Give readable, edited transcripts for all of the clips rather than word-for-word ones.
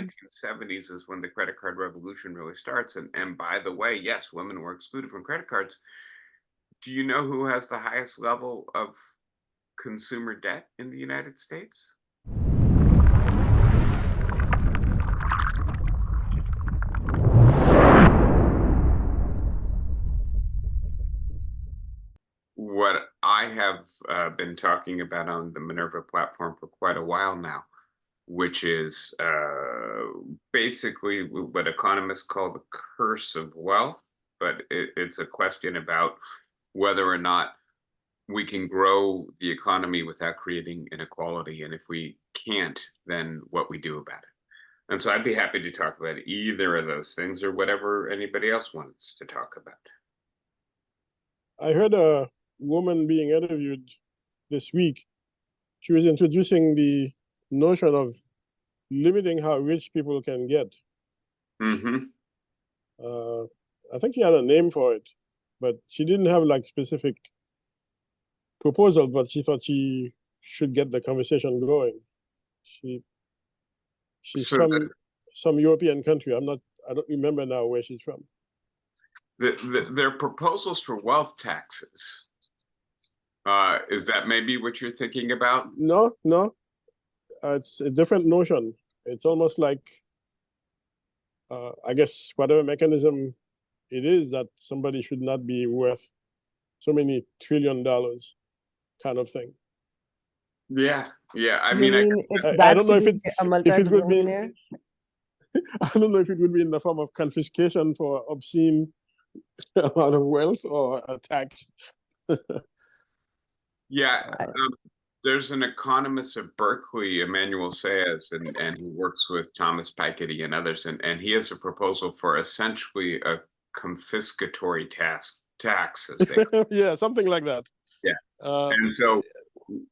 1970s is when the credit card revolution really starts. And by the way, yes, women were excluded from credit cards. Do you know who has the highest level of consumer debt in the United States? What I have been talking about on the Minerva platform for quite a while now, which is basically what economists call the curse of wealth, but it's a question about whether or not we can grow the economy without creating inequality. And if we can't, then what we do about it. And so I'd be happy to talk about either of those things or whatever anybody else wants to talk about. I heard a woman being interviewed this week. She was introducing the notion of limiting how rich people can get. Mm-hmm. I think she had a name for it, but she didn't have like specific proposals, but she thought she should get the conversation going. She's So from some European country. I don't remember now where she's from. Their proposals for wealth taxes. Is that maybe what you're thinking about? No. It's a different notion. It's almost like, I guess, whatever mechanism it is, that somebody should not be worth so many $1 trillion kind of thing. Yeah. I You mean, I don't know if it would be. multi-billionaire? I don't know if it would be in the form of confiscation for obscene amount of wealth or a tax. Yeah. There's an economist at Berkeley, Emmanuel Saez, and he works with Thomas Piketty and others, and he has a proposal for essentially a confiscatory tax, as they call it. Yeah, something like that. Yeah. And so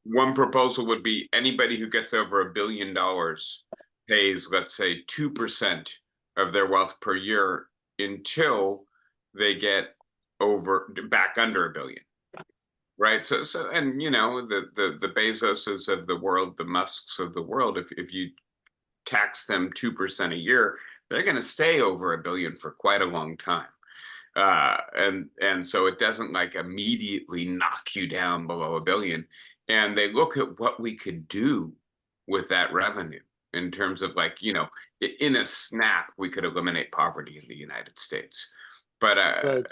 one proposal would be anybody who gets over $1 billion pays, let's say, 2% of their wealth per year until they get back under $1 billion. Right. So and you know, the Bezoses of the world, the Musks of the world, if you tax them 2% a year, they're going to stay over $1 billion for quite a long time. And so it doesn't like immediately knock you down below $1 billion. And they look at what we could do with that revenue in terms of like, you know, in a snap, we could eliminate poverty in the United States. But Right.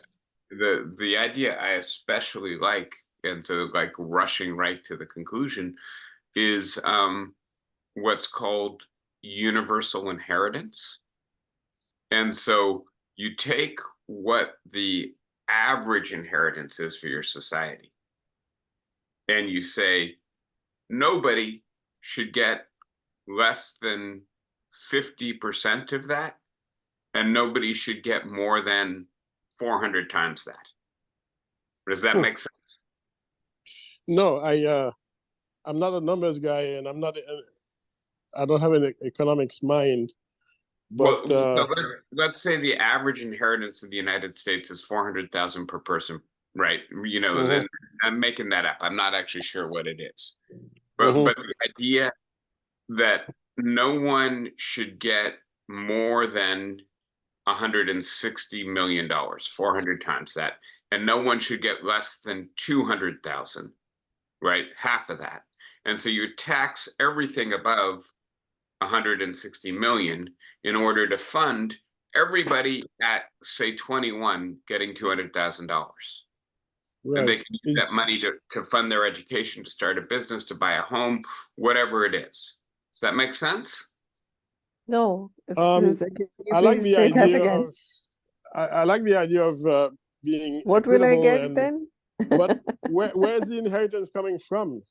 the idea I especially like, and so like rushing right to the conclusion, is what's called universal inheritance. And so you take what the average inheritance is for your society, and you say nobody should get less than 50% of that, and nobody should get more than 400 times that. Does that make sense? No, I'm not a numbers guy, and I don't have an economics mind. But well, let's say the average inheritance in the United States is 400,000 per person, right? You know, Mm-hmm. I'm making that up. I'm not actually sure what it is, Mm-hmm. but the idea that no one should get more than $160 million, 400 times that, and no one should get less than 200,000, right? Half of that. And so you tax everything above 160 million in order to fund everybody at, say, 21 getting $200,000. Right. And they can use that money to fund their education, to start a business, to buy a home, whatever it is. Does that make sense? No. I like the idea of I like the idea of being what will I get and, then? But where's the inheritance coming from?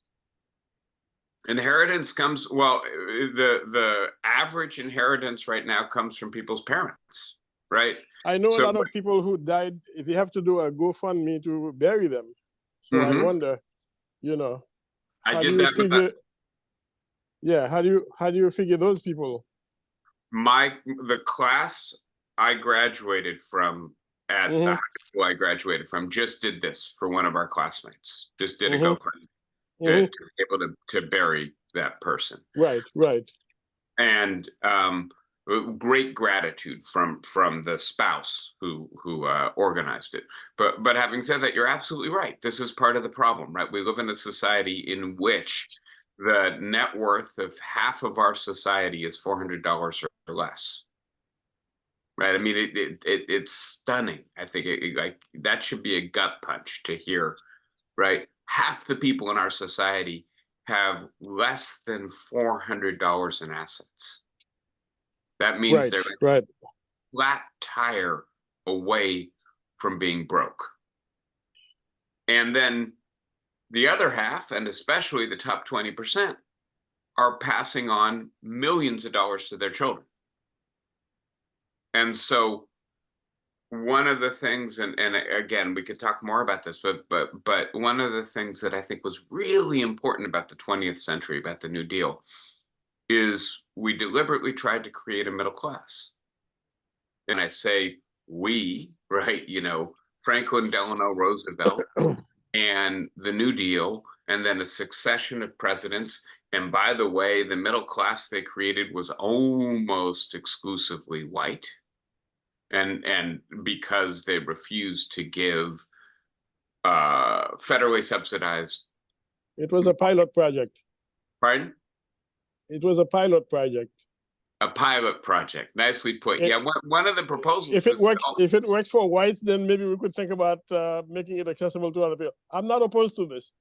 Inheritance comes, well, the average inheritance right now comes from people's parents, right? I know a lot of people who died, they have to do a GoFundMe to bury them. So Mm-hmm. I wonder, you know, I did that. Yeah, how do you figure those people? The class I graduated from at Mm-hmm. the high school I graduated from just did this for one of our classmates. Just did Mm-hmm. a GoFundMe to be able to bury that person. Right. And great gratitude from the spouse who organized it. But having said that, you're absolutely right. This is part of the problem, right? We live in a society in which the net worth of half of our society is $400 or less. Right. I mean, it's stunning. I think like that should be a gut punch to hear, right? Half the people in our society have less than $400 in assets. That means Right, they're right. flat tire away from being broke. And then the other half, and especially the top 20%, are passing on millions of dollars to their children. And so one of the things, and again, we could talk more about this, but one of the things that I think was really important about the 20th century, about the New Deal, is we deliberately tried to create a middle class. And I say we, right? You know, Franklin Delano Roosevelt and the New Deal, and then a succession of presidents. And by the way, the middle class they created was almost exclusively white. And because they refused to give federally subsidized. It was a pilot project. Pardon? It was a pilot project. A pilot project. Nicely put. Yeah, one of the proposals. If it works for whites, then maybe we could think about making it accessible to other people. I'm not opposed to this.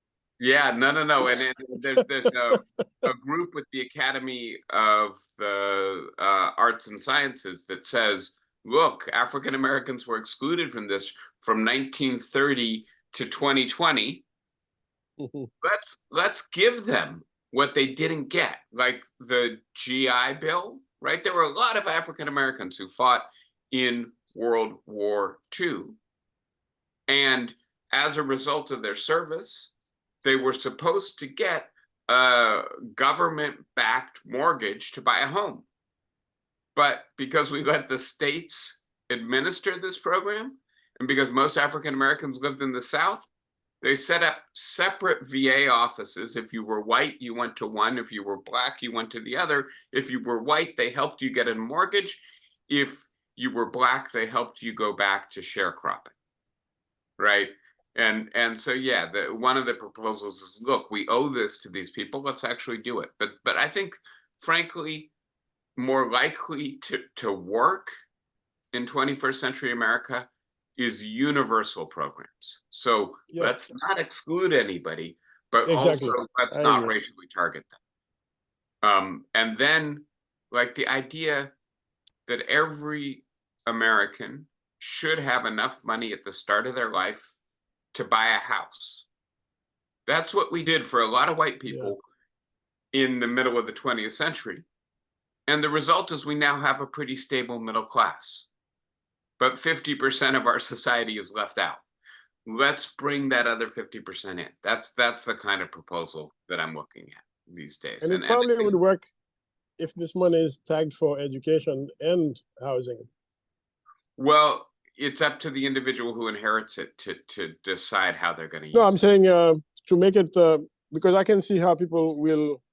Yeah, no. And there's a group with the Academy of the Arts and Sciences that says, look, African Americans were excluded from this from 1930 to 2020. Let's give them what they didn't get, like the GI Bill, right? There were a lot of African Americans who fought in World War II. And as a result of their service, they were supposed to get a government-backed mortgage to buy a home. But because we let the states administer this program, and because most African Americans lived in the South, they set up separate VA offices. If you were white, you went to one. If you were black, you went to the other. If you were white, they helped you get a mortgage. If you were black, they helped you go back to sharecropping, right? And so yeah, one of the proposals is, look, we owe this to these people. Let's actually do it. But I think, frankly, more likely to work in 21st century America is universal programs. So let's not exclude anybody, but exactly. also let's not racially target them. And then, like, the idea that every American should have enough money at the start of their life to buy a house. That's what we did for a lot of white people in the middle of the 20th century. And the result is we now have a pretty stable middle class. But 50% of our society is left out. Let's bring that other 50% in. That's the kind of proposal that I'm looking at these days. And it probably would work if this money is tagged for education and housing. Well, it's up to the individual who inherits it to decide how they're going to use it. No, I'm saying to make it, because I can see how people will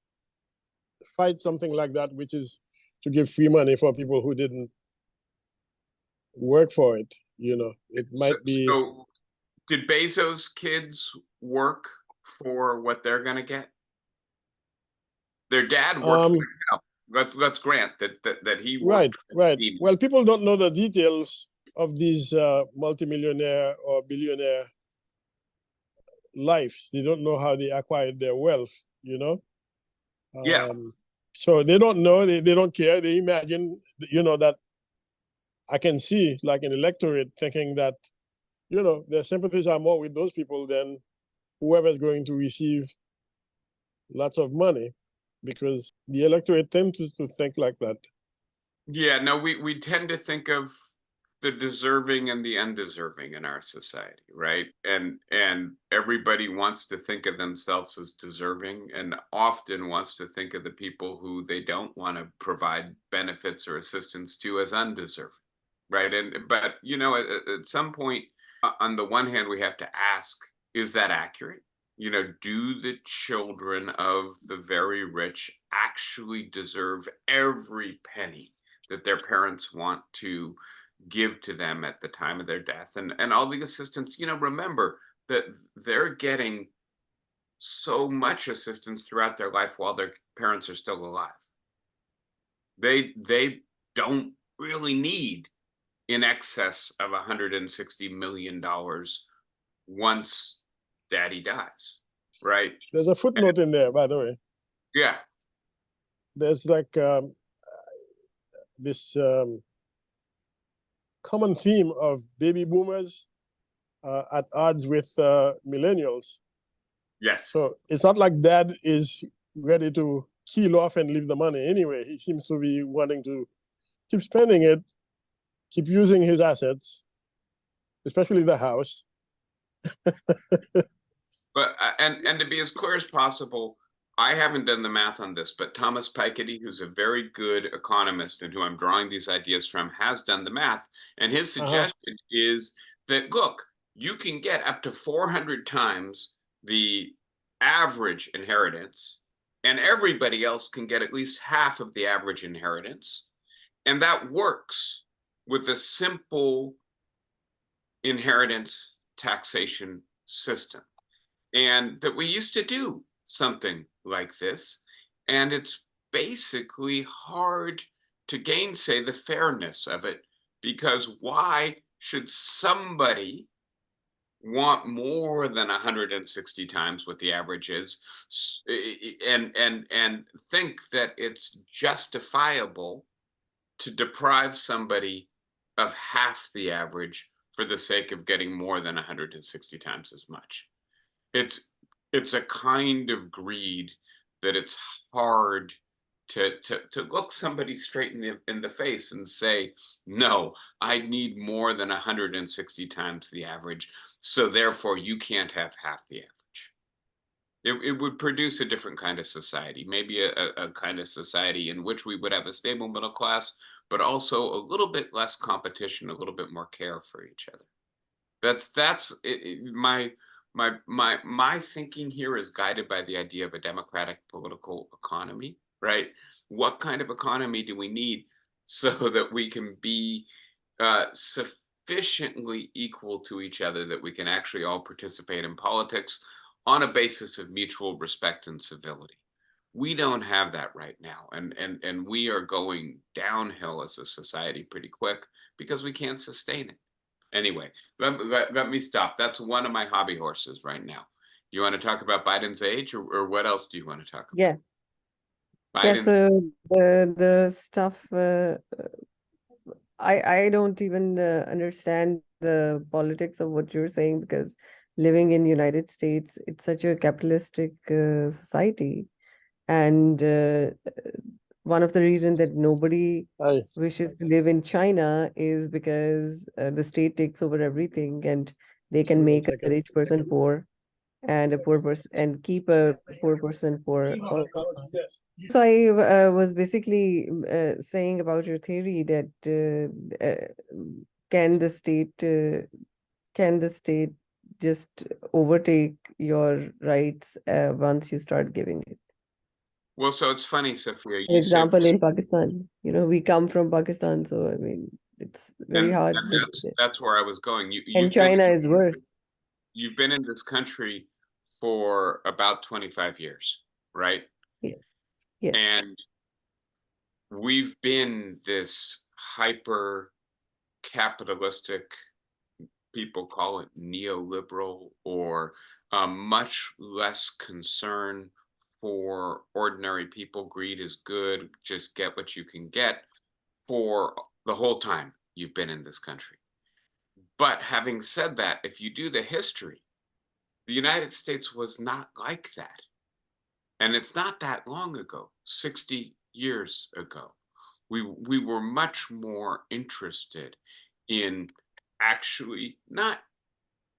fight something like that, which is to give free money for people who didn't work for it. You know, it might be. So did Bezos' kids work for what they're going to get? Their dad worked. Let's grant that he worked. Right. Well, people don't know the details of these multimillionaire or billionaire lives. They don't know how they acquired their wealth, you know? So they don't know, they don't care. They imagine, you know, that I can see like an electorate thinking that, you know, their sympathies are more with those people than whoever's going to receive lots of money, because the electorate tends to think like that. Yeah, no, we tend to think of the deserving and the undeserving in our society, right? And everybody wants to think of themselves as deserving, and often wants to think of the people who they don't want to provide benefits or assistance to as undeserving, right? But you know, at some point, on the one hand, we have to ask, is that accurate? You know, do the children of the very rich actually deserve every penny that their parents want to give to them at the time of their death, and all the assistance. Remember that they're getting so much assistance throughout their life while their parents are still alive. They don't really need in excess of $160 million once daddy dies, right? There's a footnote in there, by the way. Yeah. There's like this common theme of baby boomers at odds with millennials. Yes. So it's not like dad is ready to keel off and leave the money anyway. He seems to be wanting to keep spending it, keep using his assets, especially the house. But and to be as clear as possible, I haven't done the math on this, but Thomas Piketty, who's a very good economist and who I'm drawing these ideas from, has done the math. And his suggestion is that, look, you can get up to 400 times the average inheritance, and everybody else can get at least half of the average inheritance. And that works with a simple inheritance taxation system. And that we used to do something like this. And it's basically hard to gainsay the fairness of it, because why should somebody want more than 160 times what the average is, and think that it's justifiable to deprive somebody of half the average for the sake of getting more than 160 times as much? It's a kind of greed that it's hard to look somebody straight in the face and say, no, I need more than 160 times the average, so therefore you can't have half the average. It would produce a different kind of society, maybe a kind of society in which we would have a stable middle class, but also a little bit less competition, a little bit more care for each other. That's my thinking here is guided by the idea of a democratic political economy, right? What kind of economy do we need so that we can be sufficiently equal to each other that we can actually all participate in politics on a basis of mutual respect and civility? We don't have that right now, and we are going downhill as a society pretty quick because we can't sustain it. Anyway, let me stop. That's one of my hobby horses right now. Do you want to talk about Biden's age, or what else do you want to talk about? Yes. Yeah, Biden. so the stuff I don't even understand the politics of what you're saying, because living in United States, it's such a capitalistic society, and one of the reasons that nobody wishes to live in China is because the state takes over everything, and they can make a rich person poor and a poor person and keep a poor person poor also. So I was basically saying about your theory that can the state just overtake your rights once you start giving it? Well, so it's funny, Sophia. For example, in Pakistan, we come from Pakistan, so I mean, it's very hard. That's where I was going. And China is worse. You've been in this country for about 25 years, right? Yeah. Yes. And we've been this hyper capitalistic, people call it neoliberal, or much less concern for ordinary people. Greed is good, just get what you can get, for the whole time you've been in this country. But having said that, if you do the history, the United States was not like that. And it's not that long ago, 60 years ago. We were much more interested in actually not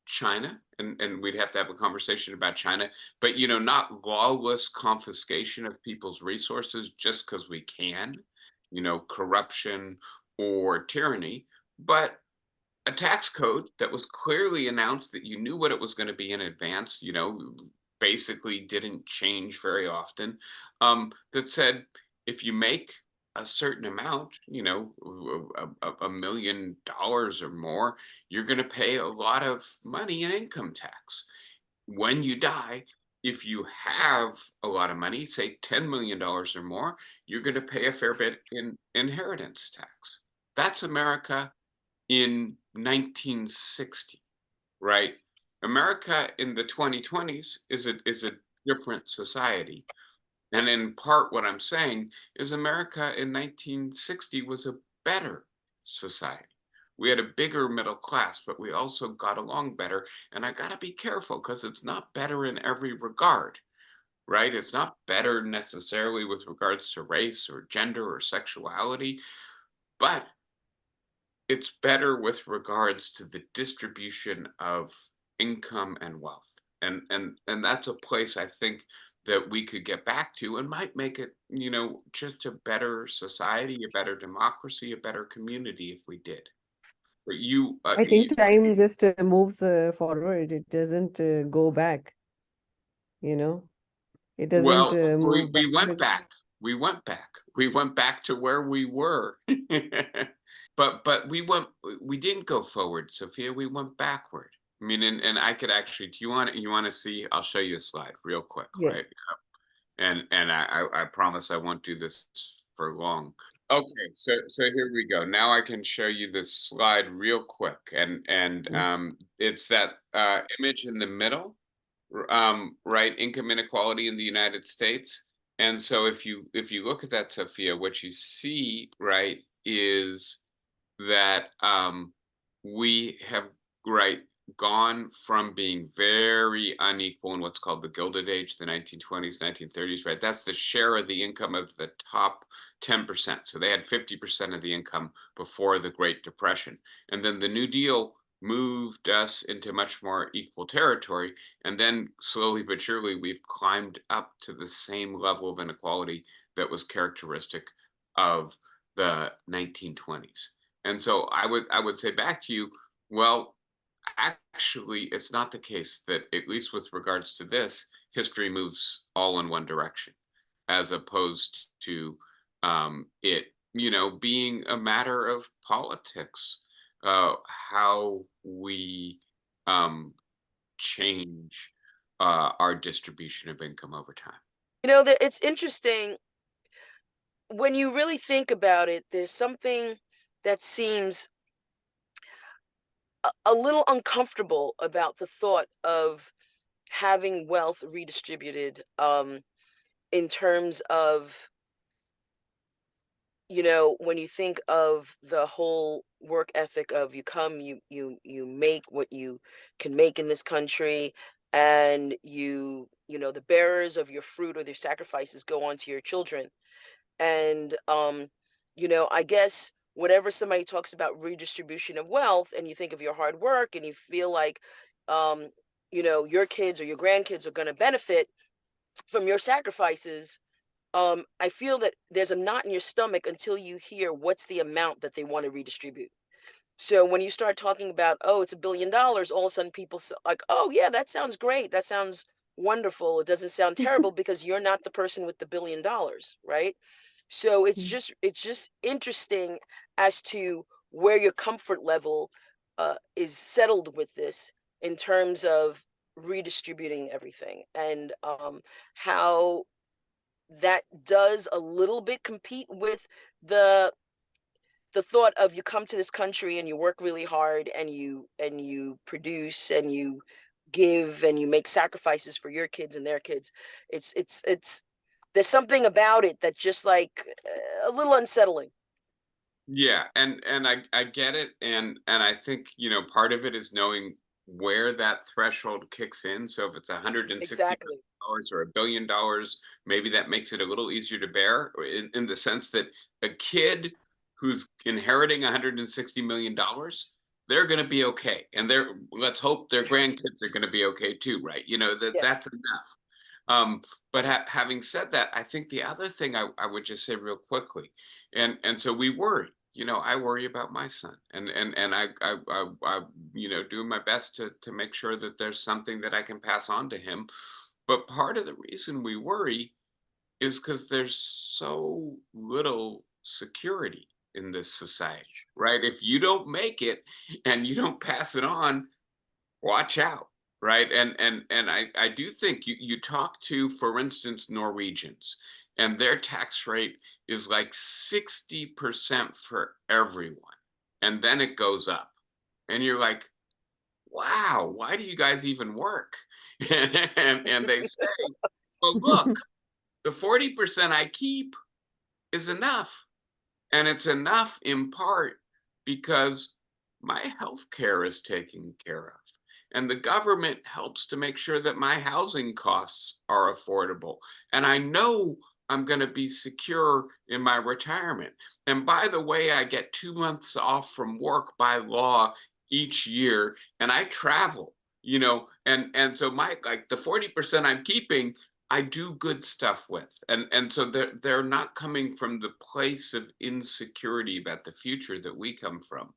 China, and we'd have to have a conversation about China, but not lawless confiscation of people's resources just because we can, corruption or tyranny, but a tax code that was clearly announced, that you knew what it was going to be in advance, basically didn't change very often, that said, if you make a certain amount, $1 million or more, you're going to pay a lot of money in income tax. When you die, if you have a lot of money, say $10 million or more, you're going to pay a fair bit in inheritance tax. That's America in 1960, right? America in the 2020s is a different society. And in part, what I'm saying is America in 1960 was a better society. We had a bigger middle class, but we also got along better. And I got to be careful because it's not better in every regard, right? It's not better necessarily with regards to race or gender or sexuality, but it's better with regards to the distribution of income and wealth. And that's a place I think that we could get back to and might make it, just a better society, a better democracy, a better community if we did. But I think time just moves forward. It doesn't go back, you know. It doesn't well, move we went backward. back. We went back to where we were. But we didn't go forward, Sophia. We went backward. I mean, and I could actually, do you want to see? I'll show you a slide real quick, right? Yes. And I promise I won't do this for long. Okay, so here we go. Now I can show you this slide real quick, and it's that image in the middle, right? Income inequality in the United States. And so if you look at that, Sophia, what you see, right, is that we have, right, gone from being very unequal in what's called the Gilded Age, the 1920s, 1930s, right? That's the share of the income of the top 10%. So they had 50% of the income before the Great Depression. And then the New Deal moved us into much more equal territory. And then slowly but surely, we've climbed up to the same level of inequality that was characteristic of the 1920s. And so I would say back to you, well, actually, it's not the case that, at least with regards to this, history moves all in one direction, as opposed to it, being a matter of politics, how we change our distribution of income over time. It's interesting when you really think about it. There's something that seems a little uncomfortable about the thought of having wealth redistributed, in terms of, when you think of the whole work ethic of you make what you can make in this country, and the bearers of your fruit or their sacrifices go on to your children. And I guess whenever somebody talks about redistribution of wealth and you think of your hard work and you feel like um your kids or your grandkids are going to benefit from your sacrifices, I feel that there's a knot in your stomach until you hear what's the amount that they want to redistribute. So when you start talking about, oh, it's $1 billion, all of a sudden people like, oh yeah, that sounds great, that sounds wonderful, it doesn't sound terrible, because you're not the person with the $1 billion, right? So it's just interesting as to where your comfort level is settled with this, in terms of redistributing everything, and how that does a little bit compete with the thought of, you come to this country and you work really hard and you produce and you give and you make sacrifices for your kids and their kids. It's there's something about it that just like a little unsettling. Yeah, and I get it, and I think part of it is knowing where that threshold kicks in. So if it's $160 Exactly. or $1 billion, maybe that makes it a little easier to bear, in the sense that a kid who's inheriting $160 million, they're going to be okay, and let's hope their grandkids are going to be okay too, right? Yeah. That's enough. But having said that, I think the other thing I would just say real quickly, and so we worry. I worry about my son, and I do my best to make sure that there's something that I can pass on to him. But part of the reason we worry is because there's so little security in this society, right? If you don't make it and you don't pass it on, watch out, right? And I do think you talk to, for instance, Norwegians, and their tax rate is like 60% for everyone, and then it goes up, and you're like, wow, why do you guys even work? And they say, well, look, the 40% I keep is enough. And it's enough in part because my health care is taken care of. And the government helps to make sure that my housing costs are affordable. And I know I'm going to be secure in my retirement. And by the way, I get 2 months off from work by law each year, and I travel, and so my, like, the 40% I'm keeping, I do good stuff with. And so they're not coming from the place of insecurity about the future that we come from.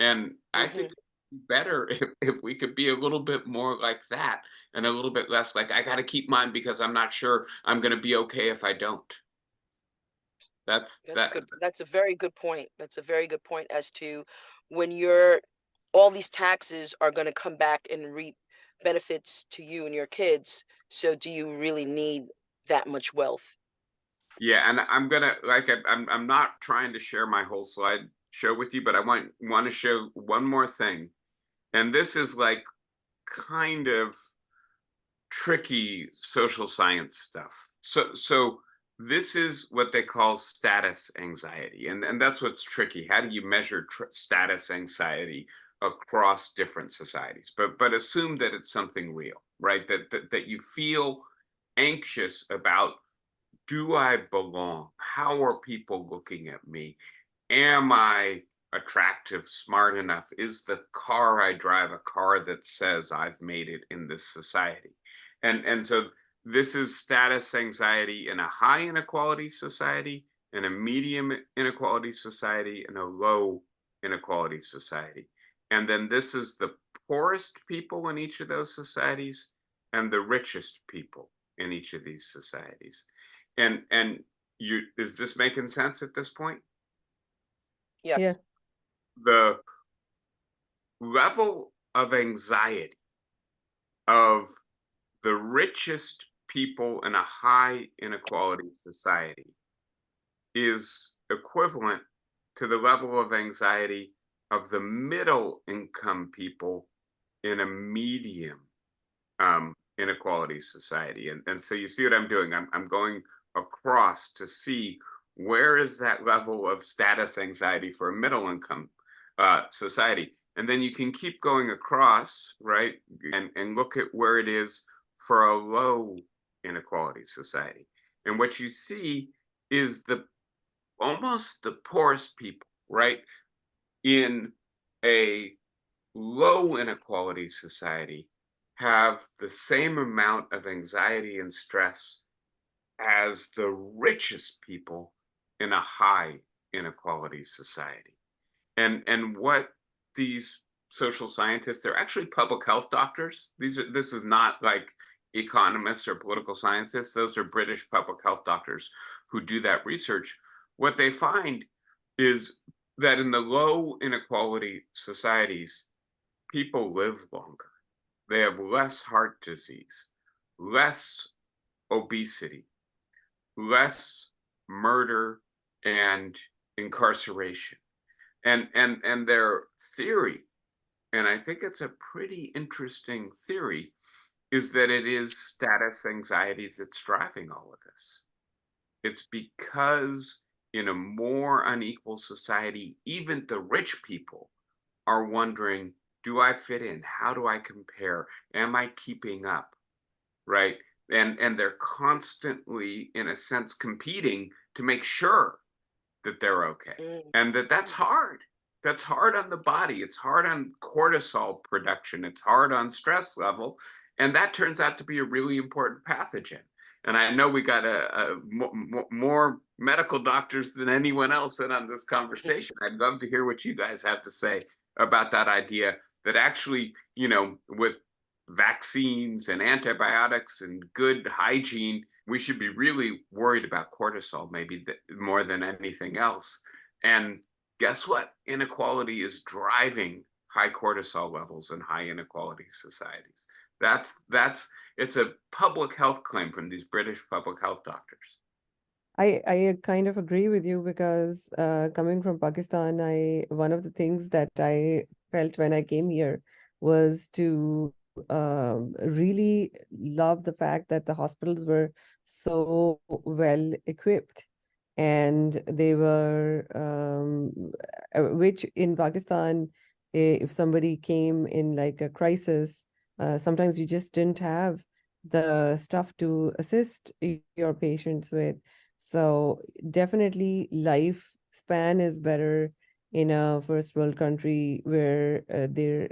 And I think it'd be better if we could be a little bit more like that, and a little bit less like, I got to keep mine because I'm not sure I'm going to be okay if I don't. That's that. good. That's a very good point. That's a very good point as to when all these taxes are going to come back and reap benefits to you and your kids. So do you really need that much wealth? Yeah, and I'm gonna, like, I'm not trying to share my whole slide show with you, but I want to show one more thing. And this is like kind of tricky social science stuff. So this is what they call status anxiety, and that's what's tricky. How do you measure status anxiety across different societies? But assume that it's something real, right? That you feel anxious about, do I belong? How are people looking at me? Am I attractive, smart enough? Is the car I drive a car that says I've made it in this society? And so this is status anxiety in a high inequality society, in a medium inequality society, and a low inequality society. And then this is the poorest people in each of those societies and the richest people in each of these societies. And is this making sense at this point? Yeah. Yes. The level of anxiety of the richest people in a high inequality society is equivalent to the level of anxiety of the middle income people in a medium inequality society. And so you see what I'm doing? I'm going across to see where is that level of status anxiety for a middle income society. And then you can keep going across, right? And look at where it is for a low inequality society. And what you see is almost the poorest people, right? In a low inequality society have the same amount of anxiety and stress as the richest people in a high inequality society. And what these social scientists, they're actually public health doctors. This is not like economists or political scientists. Those are British public health doctors who do that research. What they find is that in the low inequality societies, people live longer. They have less heart disease, less obesity, less murder and incarceration. And their theory, and I think it's a pretty interesting theory, is that it is status anxiety that's driving all of this. It's because in a more unequal society, even the rich people are wondering, do I fit in? How do I compare? Am I keeping up? Right? And they're constantly, in a sense, competing to make sure that they're okay. And that's hard. That's hard on the body. It's hard on cortisol production. It's hard on stress level. And that turns out to be a really important pathogen. And I know we got more medical doctors than anyone else in on this conversation. I'd love to hear what you guys have to say about that idea that actually, with vaccines and antibiotics and good hygiene, we should be really worried about cortisol, maybe more than anything else. And guess what? Inequality is driving high cortisol levels in high inequality societies. It's a public health claim from these British public health doctors. I kind of agree with you because coming from Pakistan, one of the things that I felt when I came here was to really love the fact that the hospitals were so well equipped, and they were which in Pakistan, if somebody came in like a crisis, sometimes you just didn't have the stuff to assist your patients with. So definitely lifespan is better in a first world country where their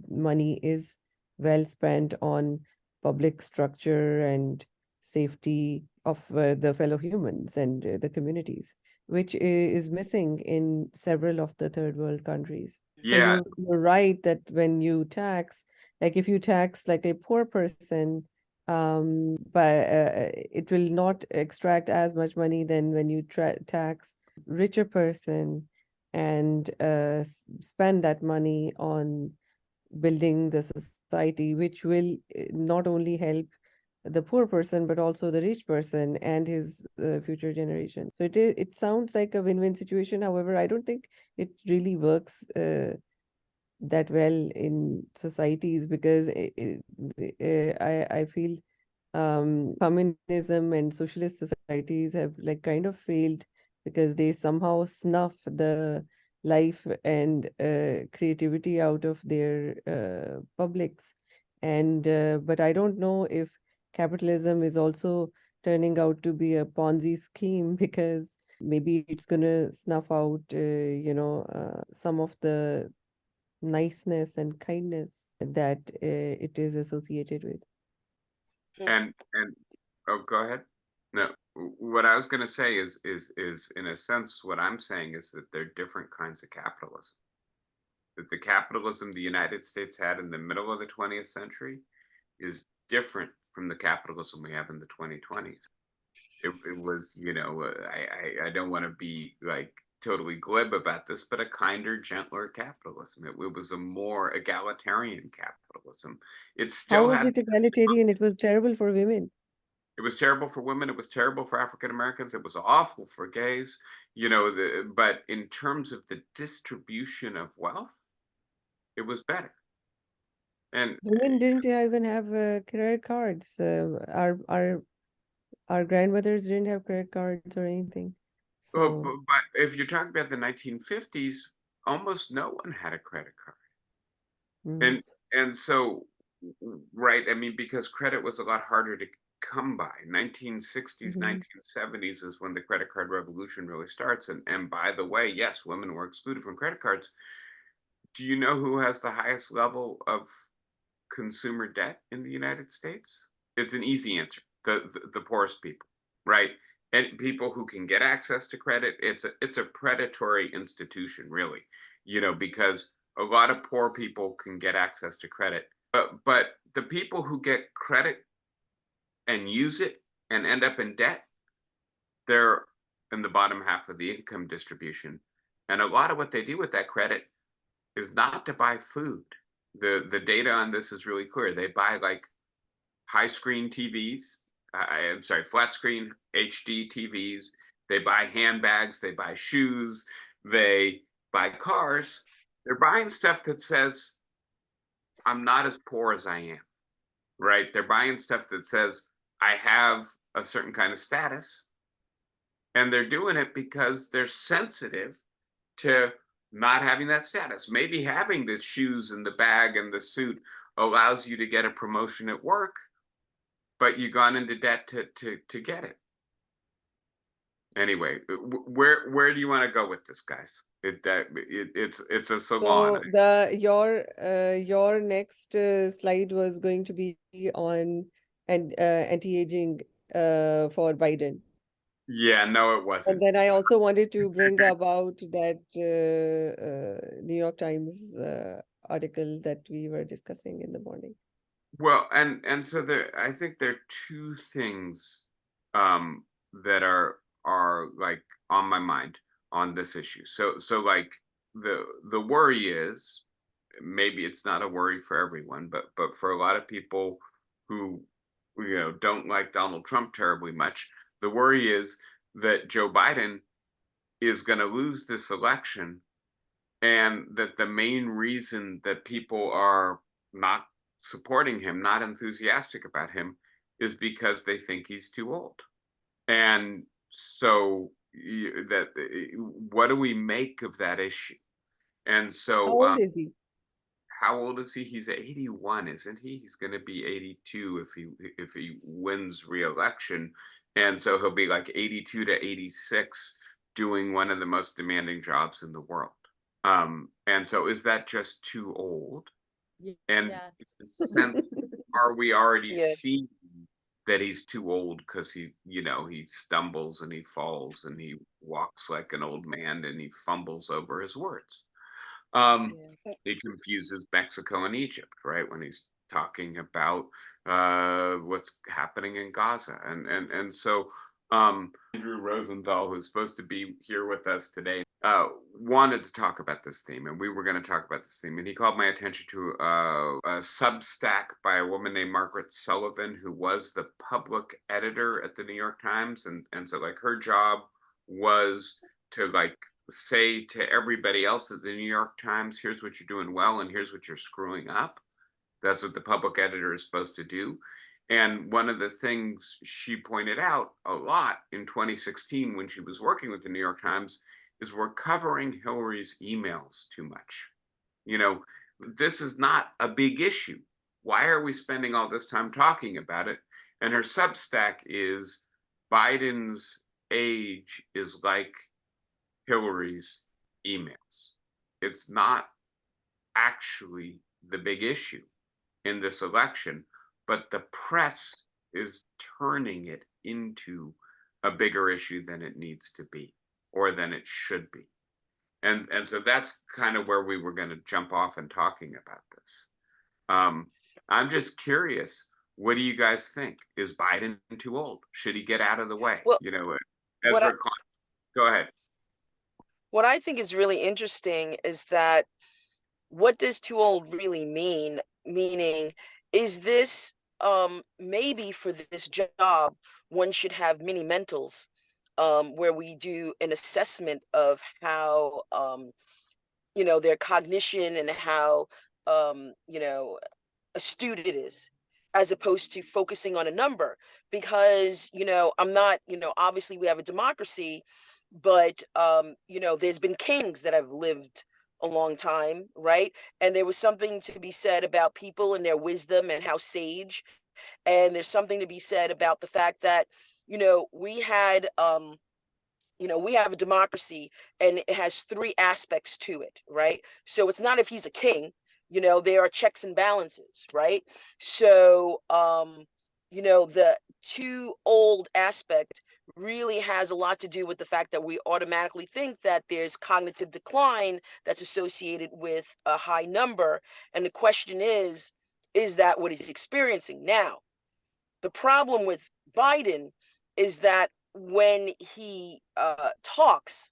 money is well spent on public structure and safety of the fellow humans and the communities, which is missing in several of the third world countries. So Yeah, you're right that when you tax, like if you tax like a poor person, but it will not extract as much money than when you tax richer person and spend that money on building the society, which will not only help the poor person but also the rich person and his future generation. So it sounds like a win-win situation. However, I don't think it really works that well in societies because I feel communism and socialist societies have like kind of failed because they somehow snuff the life and creativity out of their publics. And but I don't know if capitalism is also turning out to be a Ponzi scheme because maybe it's going to snuff out, some of the niceness and kindness that it is associated with. and oh, go ahead. No, what I was going to say is in a sense what I'm saying is that they're different kinds of capitalism. That the capitalism the United States had in the middle of the 20th century is different from the capitalism we have in the 2020s. It was, I don't want to be like totally glib about this, but a kinder, gentler capitalism. It was a more egalitarian capitalism. It How still was had, it egalitarian? It was terrible for women. it was terrible for women. It was terrible for African Americans. It was awful for gays, but in terms of the distribution of wealth, it was better. And Women didn't even have credit cards. Our grandmothers didn't have credit cards or anything. well, So but if you're talking about the 1950s, almost no one had a credit card. mm, And so, right, I mean, because credit was a lot harder to come by. 1960s, mhm. 1970s is when the credit card revolution really starts. And by the way, yes, women were excluded from credit cards. Do you know who has the highest level of consumer debt in the United States? It's an easy answer. The poorest people, right? And people who can get access to credit, it's a predatory institution, really, because a lot of poor people can get access to credit, but the people who get credit and use it and end up in debt, they're in the bottom half of the income distribution. And a lot of what they do with that credit is not to buy food. The data on this is really clear. They buy like high screen TVs. I'm sorry, flat screen HD TVs. They buy handbags. They buy shoes. They buy cars. They're buying stuff that says, I'm not as poor as I am, right? They're buying stuff that says, I have a certain kind of status. And they're doing it because they're sensitive to not having that status. Maybe having the shoes and the bag and the suit allows you to get a promotion at work, but you've gone into debt to get it. Anyway, where do you want to go with this, guys? It's a salon. So your next slide was going to be on anti-aging for Biden. Yeah, no, it And wasn't. then I also wanted to bring about that New York Times article that we were discussing in the morning. Well, and so I think there are two things that are like on my mind on this issue. So like the worry is, maybe it's not a worry for everyone, but for a lot of people who don't like Donald Trump terribly much, the worry is that Joe Biden is going to lose this election, and that the main reason that people are not supporting him, not enthusiastic about him, is because they think he's too old. And so what do we make of that issue? And How so old is he? how old is he? He's 81, isn't he? He's going to be 82 if he wins re-election, and so he'll be like 82 to 86, doing one of the most demanding jobs in the world. And so is that just too old? And Yes. in a sense, are we already Yeah. seeing that he's too old because he stumbles and he falls and he walks like an old man and he fumbles over his words? He confuses Mexico and Egypt, right? When he's talking about what's happening in Gaza. And so Andrew Rosenthal, who's supposed to be here with us today, wanted to talk about this theme, and we were going to talk about this theme. And he called my attention to a Substack by a woman named Margaret Sullivan, who was the public editor at the New York Times. And so like her job was to like say to everybody else at the New York Times, here's what you're doing well and here's what you're screwing up. That's what the public editor is supposed to do. And one of the things she pointed out a lot in 2016 when she was working with the New York Times is we're covering Hillary's emails too much. This is not a big issue. Why are we spending all this time talking about it? And her Substack is Biden's age is like Hillary's emails. It's not actually the big issue in this election, but the press is turning it into a bigger issue than it needs to be or than it should be. And so that's kind of where we were going to jump off and talking about this. I'm just curious, what do you guys think? Is Biden too old? Should he get out of the way? Well, what I, Ezra, go ahead. what I think is really interesting is that what does too old really mean? Meaning, is this maybe for this job one should have mini mentals where we do an assessment of how their cognition and how astute it is, as opposed to focusing on a number. Because I'm not, obviously we have a democracy, but there's been kings that have lived a long time, right? And there was something to be said about people and their wisdom and how sage. And there's something to be said about the fact that we had we have a democracy, and it has three aspects to it, right? So it's not if he's a king, there are checks and balances, right? So the too old aspect really has a lot to do with the fact that we automatically think that there's cognitive decline that's associated with a high number. And the question is that what he's experiencing now? The problem with Biden is that when he talks,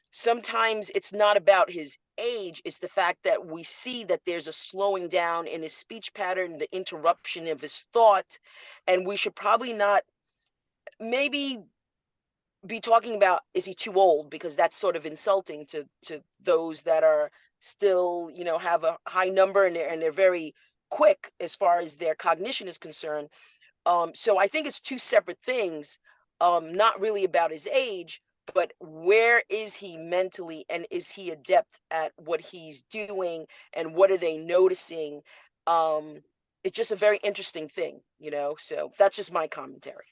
sometimes it's not about his age. It's the fact that we see that there's a slowing down in his speech pattern, the interruption of his thought. And we should probably not maybe be talking about, is he too old? Because that's sort of insulting to those that are still, have a high number, and they're very quick as far as their cognition is concerned. So I think it's two separate things, not really about his age, but where is he mentally, and is he adept at what he's doing, and what are they noticing? It's just a very interesting thing, so that's just my commentary.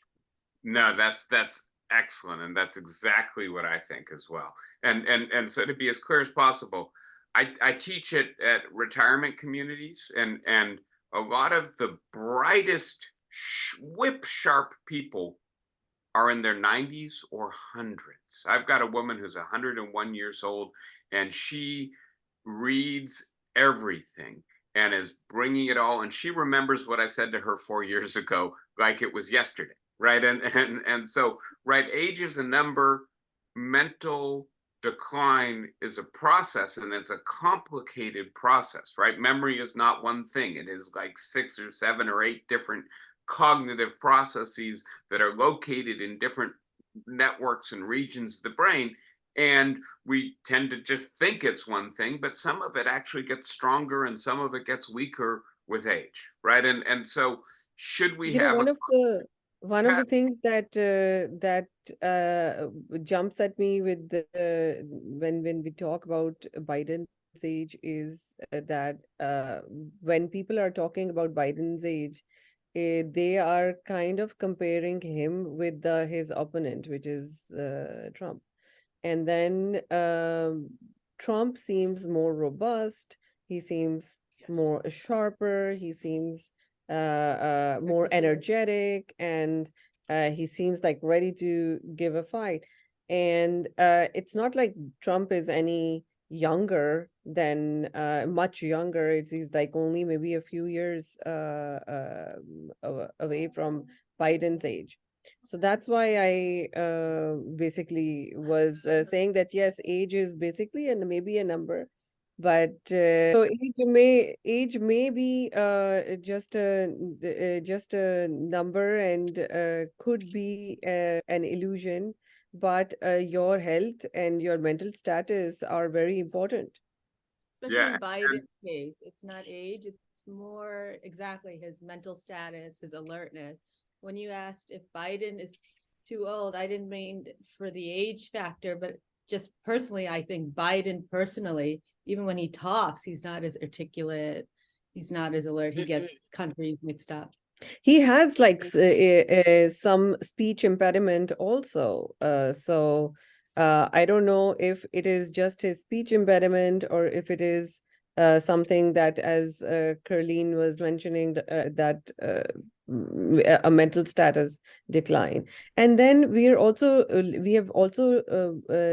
No, that's excellent, and that's exactly what I think as well. And so to be as clear as possible, I teach at retirement communities, and a lot of the brightest whip sharp people are in their 90s or hundreds. I've got a woman who's 101 years old, and she reads everything, and is bringing it all. And she remembers what I said to her 4 years ago, like it was yesterday, right? And so, right, age is a number, mental decline is a process, and it's a complicated process, right? Memory is not one thing. It is like 6 or 7 or 8 different cognitive processes that are located in different networks and regions of the brain. And we tend to just think it's one thing, but some of it actually gets stronger and some of it gets weaker with age, right? And so should we You know, have one of the things that jumps at me with when we talk about Biden's age is that when people are talking about Biden's age, they are kind of comparing him with his opponent, which is Trump. And then Trump seems more robust. He seems more sharper. He seems more energetic, and he seems like ready to give a fight. And it's not like Trump is any younger than much younger. He's like only maybe a few years away from Biden's age. So that's why I basically was saying that yes, age is basically and maybe a number, but so age may be just a number and could be an illusion, but your health and your mental status are very important. Especially Yeah, in Biden's case, it's not age, it's more exactly his mental status, his alertness. When you asked if Biden is too old, I didn't mean for the age factor, but just personally, I think Biden personally, even when he talks, he's not as articulate, he's not as alert, he gets countries mixed up. He has like some speech impediment also. So I don't know if it is just his speech impediment or if it is something that, as Curleen was mentioning, that a mental status decline. And then we have also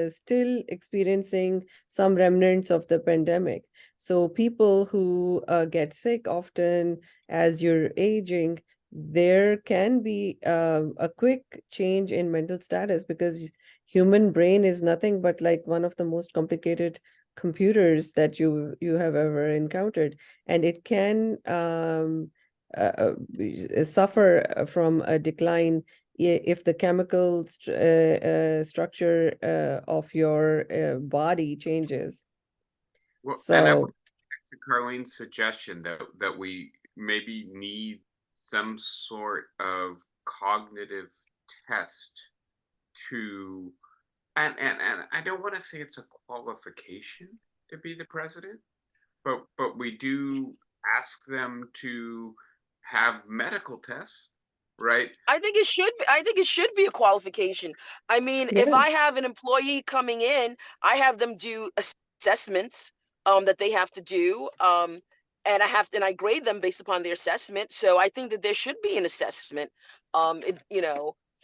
still experiencing some remnants of the pandemic. So people who get sick often as you're aging, there can be a quick change in mental status because human brain is nothing but like one of the most complicated computers that you have ever encountered, and it can suffer from a decline if the chemical structure of your body changes. well, So, and I would to Carlene's suggestion that we maybe need some sort of cognitive test to, and I don't want to say it's a qualification to be the president, but we do ask them to have medical tests, right? I think it should be. I think it should be a qualification. I mean, if yeah. I have an employee coming in, I have them do assessments that they have to do, and I grade them based upon their assessment. So I think that there should be an assessment,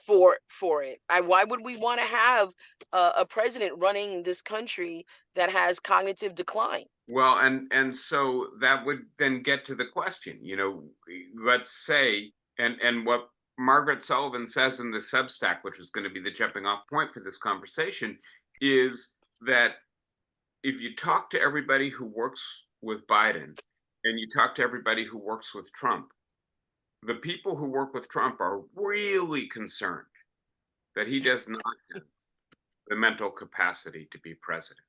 for it. Why would we want to have a president running this country that has cognitive decline? Well, and so that would then get to the question, let's say, and what Margaret Sullivan says in the Substack, which is going to be the jumping off point for this conversation, is that if you talk to everybody who works with Biden and you talk to everybody who works with Trump, the people who work with Trump are really concerned that he does not have the mental capacity to be president.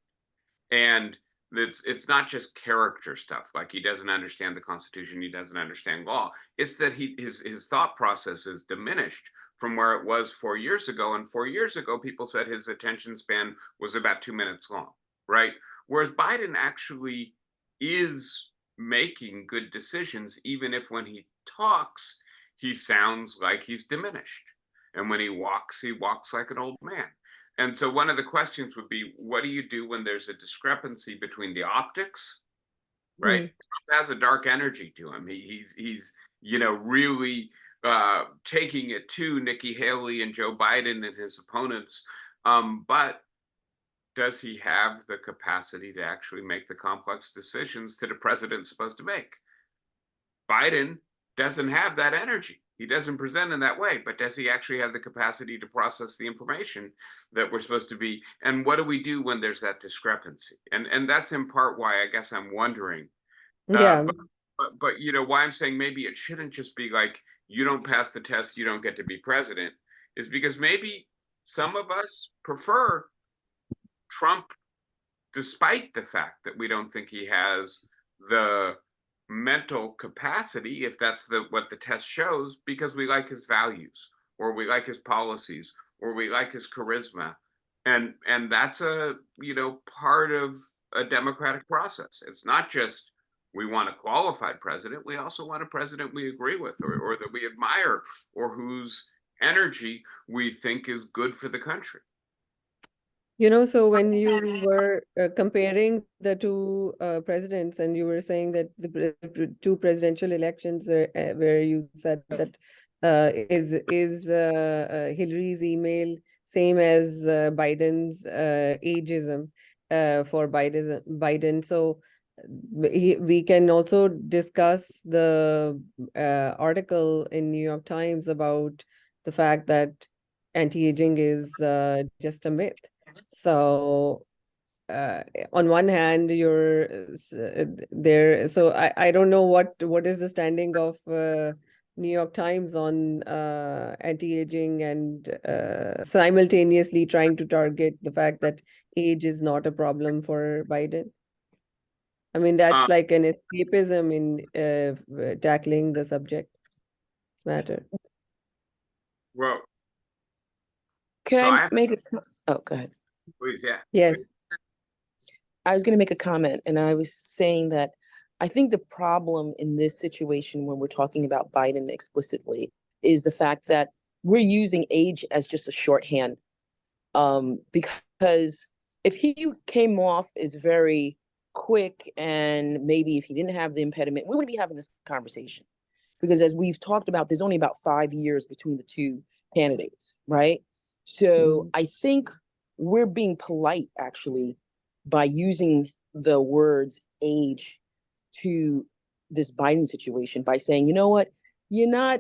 And it's not just character stuff, like he doesn't understand the Constitution, he doesn't understand law. It's that his thought process is diminished from where it was 4 years ago. And 4 years ago, people said his attention span was about 2 minutes long, right? Whereas Biden actually is making good decisions, even if when he talks, he sounds like he's diminished. And when he walks like an old man. And so one of the questions would be, what do you do when there's a discrepancy between the optics, right? Trump has a dark energy to him. He's really taking it to Nikki Haley and Joe Biden and his opponents. But does he have the capacity to actually make the complex decisions that a president's supposed to make? Biden doesn't have that energy. He doesn't present in that way, but does he actually have the capacity to process the information that we're supposed to be? And what do we do when there's that discrepancy? And that's in part why I guess I'm wondering. Yeah. But you know why I'm saying maybe it shouldn't just be like, you don't pass the test, you don't get to be president, is because maybe some of us prefer Trump, despite the fact that we don't think he has the mental capacity, if that's what the test shows, because we like his values, or we like his policies, or we like his charisma. And that's a, you know, part of a democratic process. It's not just we want a qualified president, we also want a president we agree with, or that we admire, or whose energy we think is good for the country. You know, so when you were comparing the two presidents, and you were saying that the two presidential elections where you said that is Hillary's email same as Biden's ageism for Biden. So we can also discuss the article in New York Times about the fact that anti-aging is just a myth. So on one hand, you're there. So I don't know what is the standing of New York Times on anti-aging, and simultaneously trying to target the fact that age is not a problem for Biden. I mean, that's like an escapism in tackling the subject matter. Well, Can so I make a oh, go ahead. please, yeah. Yes. I was going to make a comment, and I was saying that I think the problem in this situation, when we're talking about Biden explicitly, is the fact that we're using age as just a shorthand. Because if he came off as very quick, and maybe if he didn't have the impediment, we wouldn't be having this conversation. Because as we've talked about, there's only about 5 years between the two candidates, right? So I think we're being polite, actually, by using the words age to this Biden situation, by saying, you know what, you're not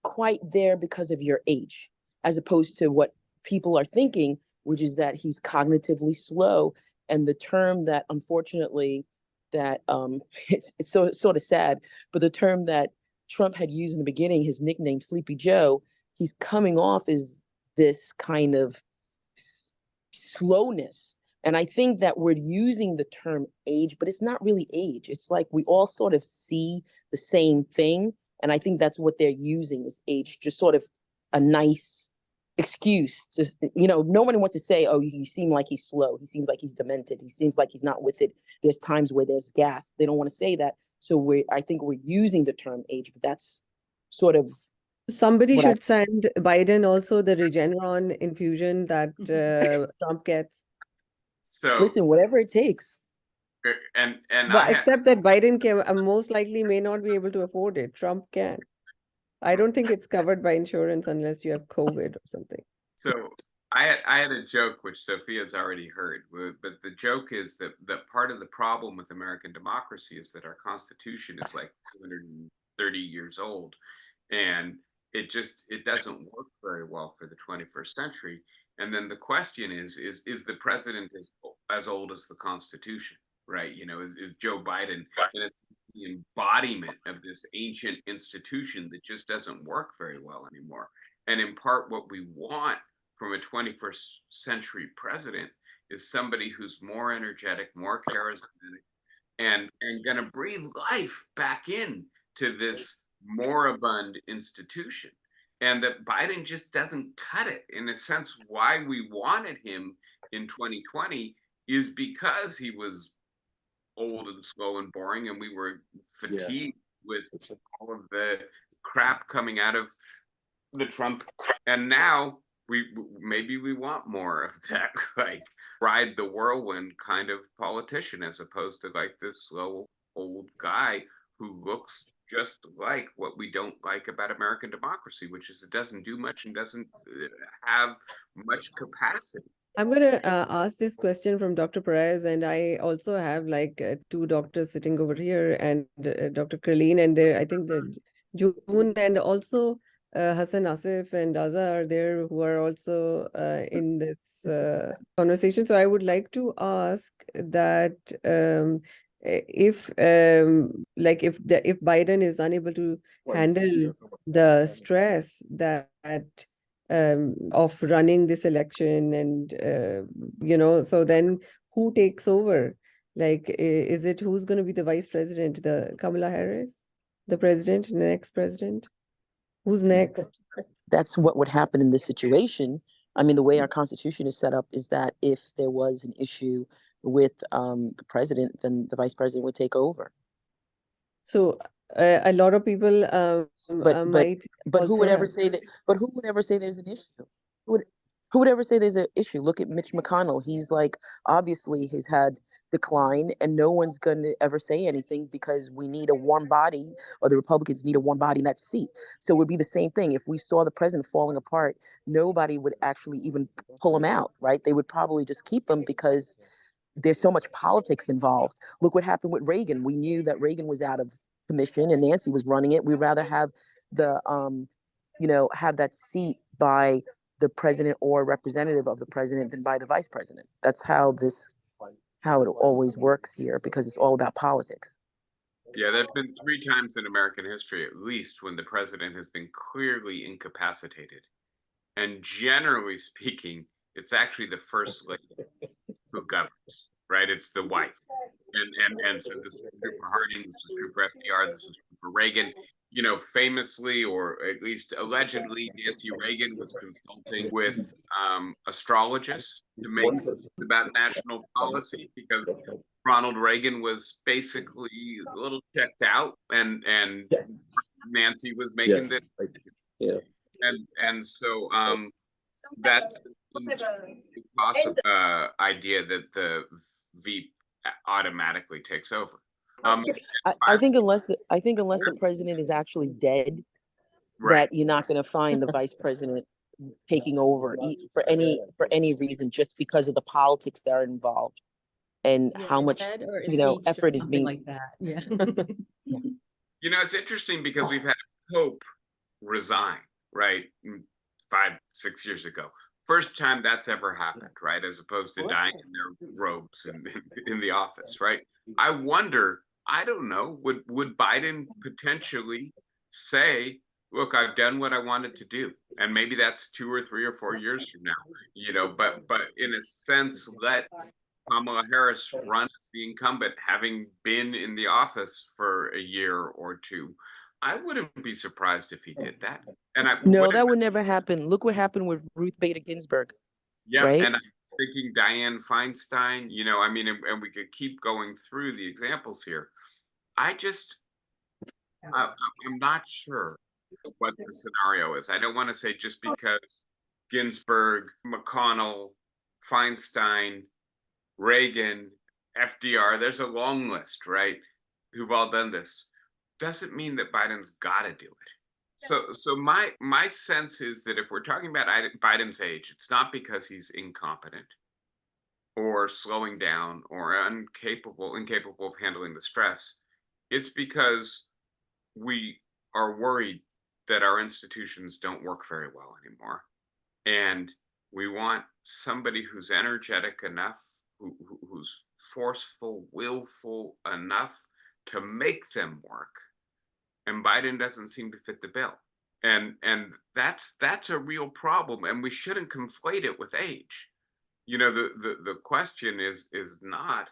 quite there because of your age, as opposed to what people are thinking, which is that he's cognitively slow. And the term that, unfortunately, that it's so sort of sad, but the term that Trump had used in the beginning, his nickname Sleepy Joe, he's coming off as this kind of slowness. And I think that we're using the term age, but it's not really age. It's like we all sort of see the same thing. And I think that's what they're using is age, just sort of a nice excuse. Just, you know, nobody wants to say, oh, you seem like he's slow. He seems like he's demented. He seems like he's not with it. There's times where there's gasp. They don't want to say that. So I think we're using the term age, but that's sort of Somebody should send Biden also the Regeneron infusion that Trump gets. So listen, whatever it takes. and But except that Biden can most likely may not be able to afford it. Trump can. I don't think it's covered by insurance unless you have COVID or something. So I had a joke which Sophia's already heard, but the joke is that part of the problem with American democracy is that our Constitution is like 230 years old, and it doesn't work very well for the 21st century. And then the question is the president as old as the Constitution, right? You know, is Joe Biden, and it's the embodiment of this ancient institution that just doesn't work very well anymore. And in part, what we want from a 21st century president is somebody who's more energetic, more charismatic, and going to breathe life back in to this moribund institution. And that Biden just doesn't cut it. In a sense, why we wanted him in 2020 is because he was old and slow and boring, and we were fatigued with all of the crap coming out of the Trump. And now maybe we want more of that, like ride the whirlwind kind of politician, as opposed to like this slow old guy who looks just like what we don't like about American democracy, which is it doesn't do much and doesn't have much capacity. I'm gonna ask this question from Dr. Perez, and I also have like two doctors sitting over here, and Dr. Kralin, and there I think the June, and also Hassan Asif and Daza are there, who are also in this conversation. So I would like to ask that if if Biden is unable to handle the stress that of running this election, and so then who takes over? Like, is it who's going to be the vice president? The Kamala Harris, the president, the next president? Who's next? That's what would happen in this situation. I mean, the way our Constitution is set up is that if there was an issue with the president, then the vice president would take over. So a lot of people might But who also would ever have. say that? But who would ever say there's an issue? Who would ever say there's an issue? Look at Mitch McConnell. He's like, obviously he's had decline, and no one's going to ever say anything because we need a warm body, or the Republicans need a warm body in that seat. So it would be the same thing. If we saw the president falling apart, nobody would actually even pull him out, right? They would probably just keep him because there's so much politics involved. Look what happened with Reagan. We knew that Reagan was out of commission and Nancy was running it. We'd rather have the, have that seat by the president or representative of the president than by the vice president. That's how it always works here, because it's all about politics. Yeah, there have been 3 times in American history, at least, when the president has been clearly incapacitated. And generally speaking, it's actually the first lady who governs, right? It's the wife. And so this is true for Harding, this is true for FDR, this is true for Reagan. You know, famously, or at least allegedly, Nancy Reagan was consulting with astrologists to make about national policy, because Ronald Reagan was basically a little checked out, and Nancy was making this. Yeah. And so that's awesome idea that the VP automatically takes over. I think unless the president is actually dead, Right. that you're not going to find the vice president taking over for any reason, just because of the politics that are involved and Yeah, how much dead or you know impeached or effort is something being like that. Yeah. You know, it's interesting because we've had a Pope resign, right? 5-6 years ago. First time that's ever happened, right? As opposed to dying in their robes in the office, right? I wonder, I don't know, would Biden potentially say, look, I've done what I wanted to do, and maybe that's 2 or 3 or 4 years from now, but in a sense, let Kamala Harris run as the incumbent, having been in the office for a year or 2. I wouldn't be surprised if he did that. And that would never happen. Look what happened with Ruth Bader Ginsburg. Yeah, right? and I'm thinking Dianne Feinstein, I mean, and we could keep going through the examples here. I'm not sure what the scenario is. I don't want to say just because Ginsburg, McConnell, Feinstein, Reagan, FDR, there's a long list, right, who've all done this. Doesn't mean that Biden's got to do it. So my sense is that if we're talking about Biden's age, it's not because he's incompetent or slowing down or incapable of handling the stress. It's because we are worried that our institutions don't work very well anymore. And we want somebody who's energetic enough, who's forceful, willful enough to make them work. And Biden doesn't seem to fit the bill. And that's a real problem. And we shouldn't conflate it with age. The question is not,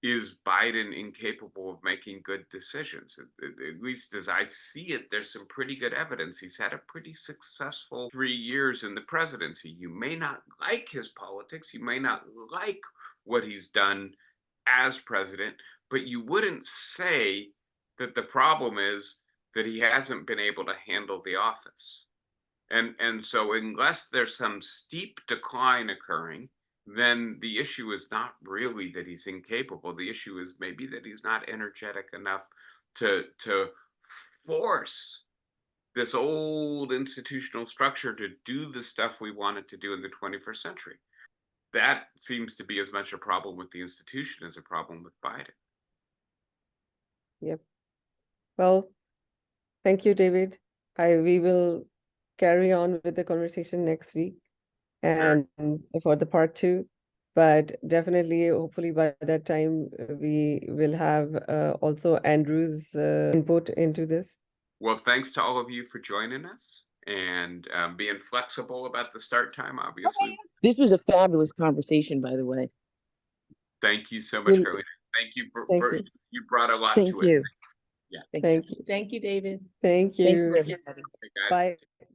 is Biden incapable of making good decisions? At least as I see it, there's some pretty good evidence. He's had a pretty successful 3 years in the presidency. You may not like his politics, you may not like what he's done as president, but you wouldn't say that the problem is that he hasn't been able to handle the office. And so unless there's some steep decline occurring, then the issue is not really that he's incapable. The issue is maybe that he's not energetic enough to force this old institutional structure to do the stuff we wanted to do in the 21st century. that seems to be as much a problem with the institution as a problem with Biden. Yep. Well, thank you, David. We will carry on with the conversation next week and for the part 2. But definitely, hopefully by that time, we will have also Andrew's input into this. Well, thanks to all of you for joining us and being flexible about the start time, obviously. This was a fabulous conversation, by the way. Thank you so much, We'll- Carolina. Thank you Thank for you. you brought a lot Thank to it. you. Yeah. Thank you. Thank you. Thank you, David. Thank Thank you. you, everybody. Hey, guys. Bye.